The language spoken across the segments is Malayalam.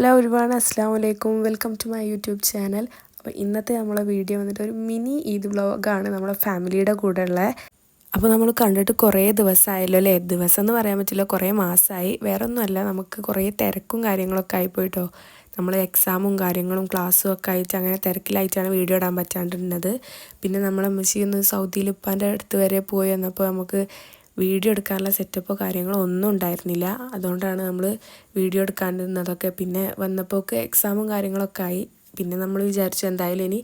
ഹലോ ഒരുപാട് അസ്സാം വലൈക്കും welcome to my YouTube channel. അപ്പോൾ ഇന്നത്തെ നമ്മളെ വീഡിയോ വന്നിട്ട് ഒരു മിനി ഈദ് വ്ളോഗാണ് നമ്മളെ ഫാമിലിയുടെ കൂടെ ഉള്ളത്. അപ്പോൾ നമ്മൾ കണ്ടിട്ട് കുറേ ദിവസമായല്ലോ അല്ലേ? ദിവസം എന്ന് പറയാൻ പറ്റില്ല, കുറേ മാസമായി. വേറെ ഒന്നുമല്ല, നമുക്ക് കുറേ തിരക്കും കാര്യങ്ങളൊക്കെ ആയിപ്പോയിട്ടോ. നമ്മൾ എക്സാമും കാര്യങ്ങളും ക്ലാസ്സും ഒക്കെ ആയിട്ട് അങ്ങനെ തിരക്കിലായിട്ടാണ് വീഡിയോ ഇടാൻ പറ്റാണ്ടിരുന്നത്. പിന്നെ നമ്മളെ അമ്മച്ചി ഒന്ന് സൗദിയിൽ ഉപ്പാൻ്റെ അടുത്ത് വരെ പോയി വന്നപ്പോൾ നമുക്ക് വീഡിയോ എടുക്കാനുള്ള സെറ്റപ്പോ കാര്യങ്ങളോ ഒന്നും ഉണ്ടായിരുന്നില്ല. അതുകൊണ്ടാണ് നമ്മൾ വീഡിയോ എടുക്കാണ്ടിരുന്നതൊക്കെ. പിന്നെ വന്നപ്പോൾ എക്സാമും കാര്യങ്ങളൊക്കെ ആയി. പിന്നെ നമ്മൾ വിചാരിച്ചു എന്തായാലും ഇനി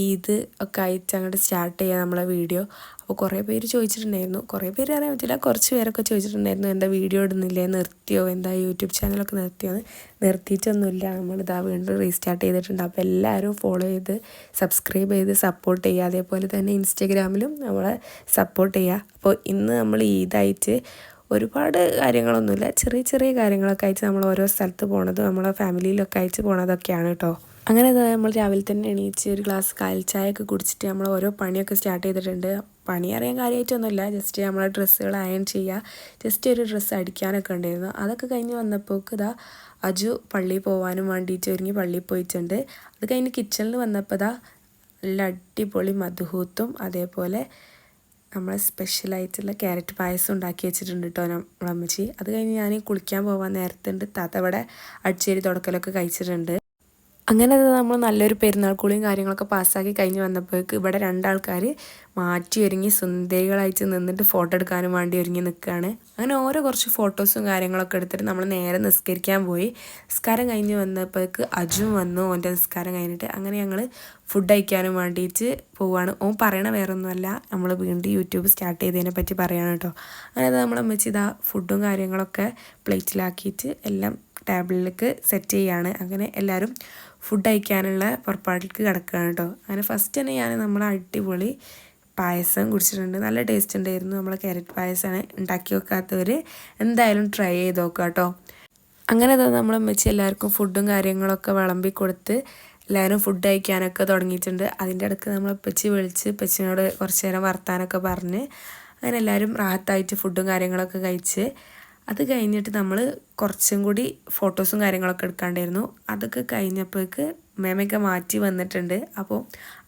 ഈദ് ഒക്കെ ആയിട്ട് അങ്ങോട്ട് സ്റ്റാർട്ട് ചെയ്യാം നമ്മളെ വീഡിയോ. അപ്പോൾ കുറേ പേര് ചോദിച്ചിട്ടുണ്ടായിരുന്നു, കുറേ പേര് അറിയാൻ പറ്റില്ല, കുറച്ച് പേരൊക്കെ ചോദിച്ചിട്ടുണ്ടായിരുന്നു എന്താ വീഡിയോ ഇടുന്നില്ലേ, നിർത്തിയോ, എന്താ യൂട്യൂബ് ചാനലൊക്കെ നിർത്തിയോന്ന്. നിർത്തിയിട്ടൊന്നുമില്ല, നമ്മളിതാ വീണ്ടും റീസ്റ്റാർട്ട് ചെയ്തിട്ടുണ്ട്. അപ്പോൾ എല്ലാവരും ഫോളോ ചെയ്ത് സബ്സ്ക്രൈബ് ചെയ്ത് സപ്പോർട്ട് ചെയ്യുക. അതേപോലെ തന്നെ ഇൻസ്റ്റഗ്രാമിലും നമ്മളെ സപ്പോർട്ട് ചെയ്യുക. അപ്പോൾ ഇന്ന് നമ്മൾ ഈദായിട്ട് ഒരുപാട് കാര്യങ്ങളൊന്നുമില്ല, ചെറിയ ചെറിയ കാര്യങ്ങളൊക്കെ ആയിട്ട് നമ്മൾ ഓരോ സ്ഥലത്ത് പോണതും നമ്മളെ ഫാമിലിയിലൊക്കെ അയച്ച് പോണതൊക്കെയാണ് കേട്ടോ. അങ്ങനെ നമ്മൾ രാവിലെ തന്നെ എണീച്ച് ഒരു ഗ്ലാസ് കാൽച്ചായൊക്കെ കുടിച്ചിട്ട് നമ്മൾ ഓരോ പണിയൊക്കെ സ്റ്റാർട്ട് ചെയ്തിട്ടുണ്ട്. പണി അറിയാൻ കാര്യമായിട്ടൊന്നുമില്ല, ജസ്റ്റ് നമ്മളെ ഡ്രസ്സുകൾ അയൺ ചെയ്യുക, ജസ്റ്റ് ഒരു ഡ്രസ്സ് അടിക്കാനൊക്കെ ഉണ്ടായിരുന്നു. അതൊക്കെ കഴിഞ്ഞ് വന്നപ്പോൾ ഇതാ അജു പള്ളിയിൽ പോകാനും വേണ്ടിയിട്ട് ഒരുങ്ങി പള്ളിയിൽ പോയിട്ടുണ്ട്. അത് കഴിഞ്ഞ് കിച്ചണിൽ വന്നപ്പോൾ ഇതാ നല്ല അടിപൊളി മധുഹൂത്തും അതേപോലെ നമ്മളെ സ്പെഷ്യലായിട്ടുള്ള ക്യാരറ്റ് പായസം ഉണ്ടാക്കി വെച്ചിട്ടുണ്ട് കേട്ടോ നമ്മളമ്മച്ചി. അത് കഴിഞ്ഞ് ഞാൻ കുളിക്കാൻ പോകാൻ നേരത്തുണ്ട് താത്ത ഇവിടെ അടിച്ചേരി തുടക്കലൊക്കെ കഴിച്ചിട്ടുണ്ട്. അങ്ങനെ നമ്മൾ നല്ലൊരു പെരുന്നാൾ കൂളിയും കാര്യങ്ങളൊക്കെ പാസ്സാക്കി കഴിഞ്ഞ് വന്നപ്പോഴേക്ക് ഇവിടെ രണ്ടാൾക്കാർ മാറ്റി ഒരുങ്ങി സുന്ദരികളായിട്ട് നിന്നിട്ട് ഫോട്ടോ എടുക്കാനും വേണ്ടി ഒരുങ്ങി നിൽക്കുകയാണ്. അങ്ങനെ ഓരോ കുറച്ച് ഫോട്ടോസും കാര്യങ്ങളൊക്കെ എടുത്തിട്ട് നമ്മൾ നേരെ നിസ്കരിക്കാൻ പോയി. നിസ്കാരം കഴിഞ്ഞ് വന്നപ്പോഴേക്ക് അജും വന്നു, ഓൻ്റെ നിസ്കാരം കഴിഞ്ഞിട്ട്. അങ്ങനെ ഞങ്ങൾ ഫുഡ് കഴിക്കാനും വേണ്ടിയിട്ട് പോവുകയാണ്. ഓൻ പറയണ വേറെ ഒന്നുമല്ല, നമ്മൾ വീണ്ടും യൂട്യൂബ് സ്റ്റാർട്ട് ചെയ്തതിനെ പറ്റി പറയാണ് കേട്ടോ. അങ്ങനെ നമ്മളെ അമ്മച്ചി ഇതാ ഫുഡും കാര്യങ്ങളൊക്കെ പ്ലേറ്റിലാക്കിയിട്ട് എല്ലാം ടേബിളിലേക്ക് സെറ്റ് ചെയ്യാണ്. അങ്ങനെ എല്ലാവരും ഫുഡ് കഴിക്കാനുള്ള പുറപ്പാടിലേക്ക് കിടക്കുകയാണ് കേട്ടോ. അങ്ങനെ ഫസ്റ്റ് തന്നെ ഞാൻ നമ്മളെ അടിപൊളി പായസം കുടിച്ചിട്ടുണ്ട്, നല്ല ടേസ്റ്റ് ഉണ്ടായിരുന്നു. നമ്മൾ ക്യാരറ്റ് പായസമാണ്, ഉണ്ടാക്കി വെക്കാത്തവർ എന്തായാലും ട്രൈ ചെയ്ത് നോക്കുക കേട്ടോ. അങ്ങനെ നമ്മൾ അമ്മച്ചി എല്ലാവർക്കും ഫുഡും കാര്യങ്ങളൊക്കെ വിളമ്പി കൊടുത്ത് എല്ലാവരും ഫുഡ് കഴിക്കാനൊക്കെ തുടങ്ങിയിട്ടുണ്ട്. അതിൻ്റെ ഇടയ്ക്ക് നമ്മൾ ഉപ്പച്ചി വിളിച്ച് ഉപ്പച്ചിനോട് കുറച്ച് നേരം വർത്താനൊക്കെ പറഞ്ഞ് അങ്ങനെ എല്ലാവരും റാഹത്തായിട്ട് ഫുഡും കാര്യങ്ങളൊക്കെ കഴിച്ച് അത് കഴിഞ്ഞിട്ട് നമ്മൾ കുറച്ചും കൂടി ഫോട്ടോസും കാര്യങ്ങളൊക്കെ എടുക്കാണ്ടായിരുന്നു. അതൊക്കെ കഴിഞ്ഞപ്പോഴേക്ക് മേമയൊക്കെ മാറ്റി വന്നിട്ടുണ്ട്. അപ്പോൾ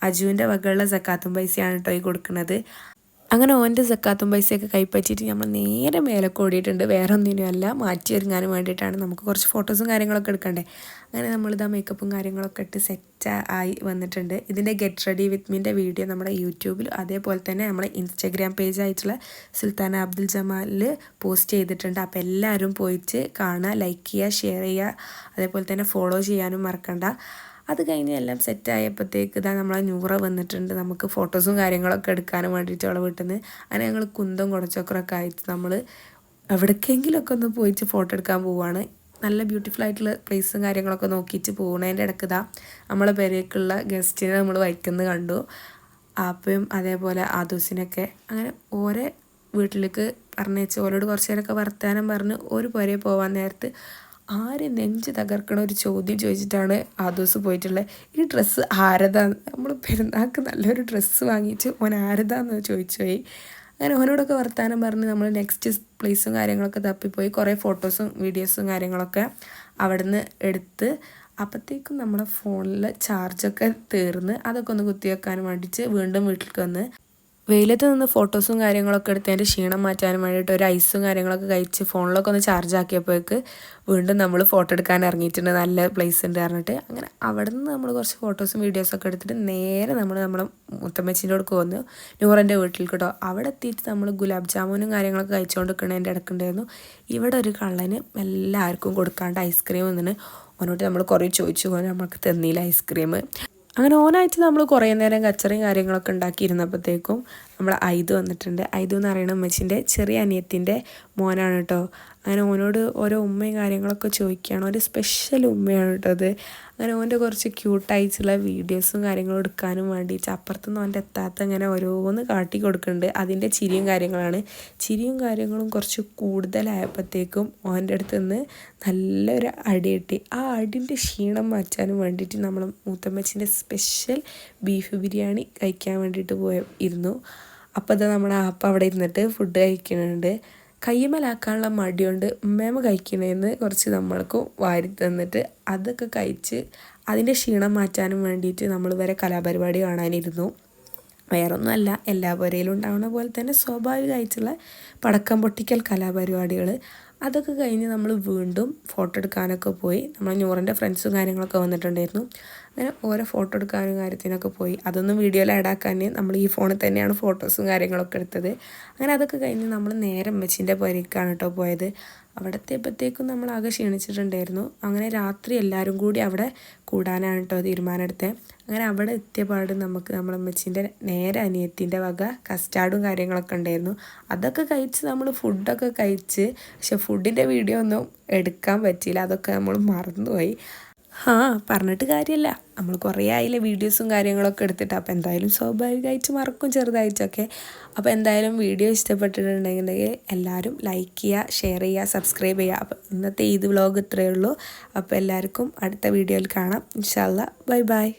അജുവിൻ്റെ വകയുള്ള സക്കാത്തും പൈസയാണ് കേട്ടോ ഈ കൊടുക്കുന്നത്. അങ്ങനെ ഓൻ്റെ സക്കാത്തും പൈസയൊക്കെ കൈപ്പറ്റിയിട്ട് നമ്മൾ നേരെ മേലൊക്കെ ഓടിയിട്ടുണ്ട്. വേറെ ഒന്നിനുമല്ല, മാറ്റി ഒരുങ്ങാനും വേണ്ടിയിട്ടാണ്. നമുക്ക് കുറച്ച് ഫോട്ടോസും കാര്യങ്ങളൊക്കെ എടുക്കണ്ടേ. അങ്ങനെ നമ്മളിതാ മേക്കപ്പും കാര്യങ്ങളൊക്കെ ഇട്ട് സെറ്റ് ആയി വന്നിട്ടുണ്ട്. ഇതിൻ്റെ ഗെറ്റ് റെഡി വിത്ത് മീൻ്റെ വീഡിയോ നമ്മുടെ യൂട്യൂബിൽ അതേപോലെ തന്നെ നമ്മുടെ ഇൻസ്റ്റഗ്രാം പേജായിട്ടുള്ള സുൽത്താന അബ്ദുൽ ജമാലിൽ പോസ്റ്റ് ചെയ്തിട്ടുണ്ട്. അപ്പോൾ എല്ലാവരും പോയിട്ട് കാണുക, ലൈക്ക് ചെയ്യുക, ഷെയർ ചെയ്യുക, അതേപോലെ തന്നെ ഫോളോ ചെയ്യാനും മറക്കണ്ട. അത് കഴിഞ്ഞ് എല്ലാം സെറ്റായപ്പോഴത്തേക്ക് ഇതാ നമ്മളെ നൂറ വന്നിട്ടുണ്ട്. നമുക്ക് ഫോട്ടോസും കാര്യങ്ങളൊക്കെ എടുക്കാനും വേണ്ടിയിട്ട് അവളെ വീട്ടിൽ നിന്ന്. അങ്ങനെ ഞങ്ങൾ കുന്തം കുടച്ചൊക്കറൊക്കെ ആയിട്ട് നമ്മൾ എവിടേക്കെങ്കിലുമൊക്കെ ഒന്ന് പോയിട്ട് ഫോട്ടോ എടുക്കാൻ പോവുകയാണ്. നല്ല ബ്യൂട്ടിഫുൾ ആയിട്ടുള്ള പ്ലേസും കാര്യങ്ങളൊക്കെ നോക്കിയിട്ട് പോകുന്നതിൻ്റെ ഇടയ്ക്ക് ഇതാ നമ്മളെ പേരേക്കുള്ള ഗസ്റ്റിനെ നമ്മൾ വയ്ക്കുന്നത് കണ്ടു. ആപ്പയും അതേപോലെ ആദൂസിനൊക്കെ. അങ്ങനെ ഓരോ വീട്ടിലേക്ക് പറഞ്ഞേച്ച് ഓരോട് കുറച്ച് നേരമൊക്കെ വർത്താനം പറഞ്ഞ് ഒരു പുരയെ പോകാൻ നേരത്ത് ആര് നെഞ്ച് തകർക്കണ ഒരു ചോദ്യം ചോദിച്ചിട്ടാണ് ആദൂസ് പോയിട്ടുള്ളത്. ഈ ഡ്രസ്സ് ആരതാന്ന്, നമ്മൾ പെരുന്നാൾക്ക് നല്ലൊരു ഡ്രസ്സ് വാങ്ങിയിട്ട് ഓൻ ആരതാന്ന് ചോദിച്ചു പോയി. അങ്ങനെ ഓനോടൊക്കെ വർത്താനം പറഞ്ഞ് നമ്മൾ നെക്സ്റ്റ് പ്ലേസും കാര്യങ്ങളൊക്കെ തപ്പിപ്പോയി. കുറേ ഫോട്ടോസും വീഡിയോസും കാര്യങ്ങളൊക്കെ അവിടെ നിന്ന് എടുത്ത് അപ്പോഴത്തേക്കും നമ്മളെ ഫോണിൽ ചാർജൊക്കെ തീർന്ന് അതൊക്കെ ഒന്ന് കുത്തി വെക്കാനും വേണ്ടിയിട്ട് വീണ്ടും വീട്ടിലേക്ക് വന്ന് വെയിലത്ത് നിന്ന് ഫോട്ടോസും കാര്യങ്ങളൊക്കെ എടുത്തതിൻ്റെ ക്ഷീണം മാറ്റാനും വേണ്ടിയിട്ട് ഒരു ഐസും കാര്യങ്ങളൊക്കെ കഴിച്ച് ഫോണിലൊക്കെ ഒന്ന് ചാർജ് ആക്കിയപ്പോഴേക്ക് വീണ്ടും നമ്മൾ ഫോട്ടോ എടുക്കാൻ ഇറങ്ങിയിട്ടുണ്ട്, നല്ല പ്ലേസ് ഉണ്ട് പറഞ്ഞിട്ട്. അങ്ങനെ അവിടെ നിന്ന് നമ്മൾ കുറച്ച് ഫോട്ടോസും വീഡിയോസൊക്കെ എടുത്തിട്ട് നേരെ നമ്മളെ മുത്തമ്മച്ചീൻ്റെ അടുക്ക് വന്നു, നൂറിൻ്റെ വീട്ടിൽ കേട്ടോ. അവിടെ എത്തിയിട്ട് നമ്മൾ ഗുലാബ് ജാമുനും കാര്യങ്ങളൊക്കെ കഴിച്ചുകൊണ്ട് നിൽക്കണതിൻ്റെ ഇടയ്ക്കുണ്ടായിരുന്നു ഇവിടെ ഒരു കള്ളന് എല്ലാവർക്കും കൊടുക്കാണ്ട് ഐസ്ക്രീം വന്നിന്. ഓനോട്ട് നമ്മൾ കുറേ ചോദിച്ചു, പോകാൻ നമുക്ക് തന്നില്ല ഐസ്ക്രീം. അങ്ങനെ ഓനായിട്ട് നമ്മൾ കുറേ നേരം കച്ചറയും കാര്യങ്ങളൊക്കെ ഉണ്ടാക്കിയിരുന്നപ്പോഴത്തേക്കും നമ്മൾ ഐദ് വന്നിട്ടുണ്ട്. ഐദ് എന്ന് പറയുന്ന ഉമ്മച്ചിൻ്റെ ചെറിയ അനിയത്തിൻ്റെ മോനാണ് കേട്ടോ. അങ്ങനെ ഓനോട് ഓരോ ഉമ്മയും കാര്യങ്ങളൊക്കെ ചോദിക്കുകയാണ്. ഒരു സ്പെഷ്യൽ ഉമ്മയാണ് കേട്ടോ അത്. അങ്ങനെ ഓൻ്റെ കുറച്ച് ക്യൂട്ടായിട്ടുള്ള വീഡിയോസും കാര്യങ്ങളും എടുക്കാനും വേണ്ടിയിട്ട് അപ്പുറത്തുനിന്ന് ഓൻ്റെ എത്താത്ത അങ്ങനെ ഓരോന്ന് കാട്ടി കൊടുക്കുന്നുണ്ട്. അതിൻ്റെ ചിരിയും കാര്യങ്ങളാണ്. ചിരിയും കാര്യങ്ങളും കുറച്ച് കൂടുതലായപ്പോഴത്തേക്കും ഓൻ്റെ അടുത്ത് നിന്ന് നല്ലൊരു അടി കിട്ടി. ആ അടിൻ്റെ ക്ഷീണം മാറ്റാനും വേണ്ടിയിട്ട് നമ്മൾ മൂത്തമ്മച്ചിൻ്റെ സ്പെഷ്യൽ ബീഫ് ബിരിയാണി കഴിക്കാൻ വേണ്ടിയിട്ട് ഇരുന്നു. അപ്പോൾ അത് നമ്മുടെ ആപ്പ അവിടെ ഇരുന്നിട്ട് ഫുഡ് കഴിക്കുന്നുണ്ട്. കയ്യുമ്മലാക്കാനുള്ള മടി കൊണ്ട് ഉമ്മേമ്മ കഴിക്കണേന്ന് കുറച്ച് നമ്മൾക്കും വാരി തന്നിട്ട് അതൊക്കെ കഴിച്ച് അതിൻ്റെ ക്ഷീണം മാറ്റാനും വേണ്ടിയിട്ട് നമ്മൾ വരെ കലാപരിപാടി കാണാനിരുന്നു. വേറൊന്നുമല്ല, എല്ലാ പുരയിലും ഉണ്ടാവുന്ന പോലെ തന്നെ സ്വാഭാവികമായിട്ടുള്ള പടക്കം പൊട്ടിക്കൽ കലാപരിപാടികൾ. അതൊക്കെ കഴിഞ്ഞ് നമ്മൾ വീണ്ടും ഫോട്ടോ എടുക്കാനൊക്കെ പോയി. നമ്മൾ നൂറിൻ്റെ ഫ്രണ്ട്സും കാര്യങ്ങളൊക്കെ വന്നിട്ടുണ്ടായിരുന്നു. അങ്ങനെ ഓരോ ഫോട്ടോ എടുക്കാനും കാര്യത്തിനൊക്കെ പോയി. അതൊന്നും വീഡിയോയിൽ ആഡാക്കാൻ നമ്മൾ ഈ ഫോണിൽ തന്നെയാണ് ഫോട്ടോസും കാര്യങ്ങളൊക്കെ എടുത്തത്. അങ്ങനെ അതൊക്കെ കഴിഞ്ഞ് നമ്മൾ നേരെ ഉമ്മച്ചീൻ്റെ പുരയ്ക്കാണ് കേട്ടോ പോയത്. അവിടെ എത്തിയപ്പോഴത്തേക്കും നമ്മൾ ആകെ ക്ഷീണിച്ചിട്ടുണ്ടായിരുന്നു. അങ്ങനെ രാത്രി എല്ലാവരും കൂടി അവിടെ കൂടാനാണ് കേട്ടോ തീരുമാനമെടുത്തത്. അങ്ങനെ അവിടെ എത്തിയപാട് നമുക്ക് നമ്മളെ ഉമ്മച്ചീൻ്റെ നേരെ അനിയത്തിൻ്റെ വക കസ്റ്റാർഡും കാര്യങ്ങളൊക്കെ ഉണ്ടായിരുന്നു. അതൊക്കെ കഴിച്ച് നമ്മൾ ഫുഡൊക്കെ കഴിച്ച്, പക്ഷെ ഫുഡിൻ്റെ വീഡിയോ ഒന്നും എടുക്കാൻ പറ്റിയില്ല. അതൊക്കെ നമ്മൾ മറന്നുപോയി. പറഞ്ഞിട്ട് കാര്യമില്ല, നമ്മൾ കുറേ ആയില്ലേ വീഡിയോസും കാര്യങ്ങളൊക്കെ എടുത്തിട്ട്. അപ്പോൾ എന്തായാലും സ്വാഭാവികമായിട്ട് മറക്കും ചെറുതായിട്ടൊക്കെ. അപ്പോൾ എന്തായാലും വീഡിയോ ഇഷ്ടപ്പെട്ടിട്ടുണ്ടെങ്കിൽ എല്ലാവരും ലൈക്ക് ചെയ്യുക, ഷെയർ ചെയ്യുക, സബ്സ്ക്രൈബ് ചെയ്യുക. അപ്പോൾ ഇന്നത്തെ ഈദ് വ്ലോഗ് ഇത്രയേ ഉള്ളൂ. അപ്പോൾ എല്ലാവർക്കും അടുത്ത വീഡിയോയിൽ കാണാം. ഇൻഷാ അല്ലാ. Bye bye.